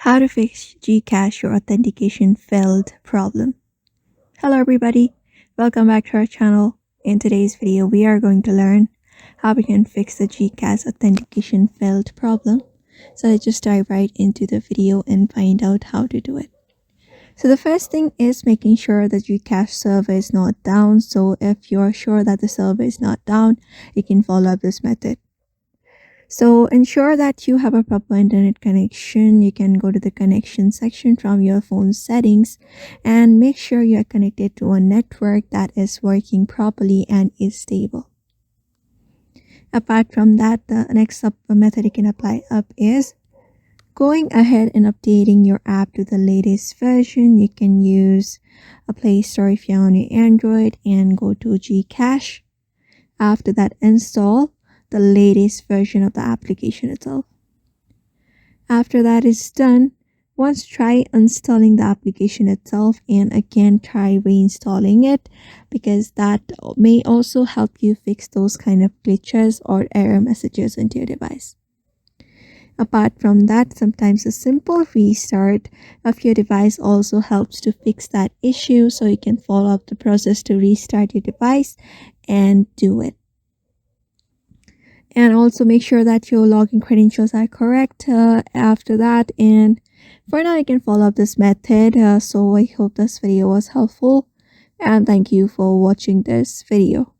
How to fix Gcash or authentication failed problem. Hello everybody, welcome back to our channel. In today's video, we are going to learn how we can fix the Gcash authentication failed problem. So let's just dive right into the video and find out how to do it. So the first thing is making sure that Gcash server is not down. So if you're sure that the server is not down, you can follow up this method. So ensure that you have a proper internet connection. You can go to the connection section from your phone settings and make sure you are connected to a network that is working properly and is stable. Apart from that, the next method you can apply is going ahead and updating your app to the latest version. You can use a Play Store if you're on your Android and go to Gcash. After that, install the latest version of the application itself. After that is done, once try installing the application itself and again try reinstalling it, because that may also help you fix those kind of glitches or error messages into your device. Apart from that, sometimes a simple restart of your device also helps to fix that issue, so you can follow up the process to restart your device and do it. And also make sure that your login credentials are correct after that. And for now, you can follow up this method. So I hope this video was helpful, and thank you for watching this video.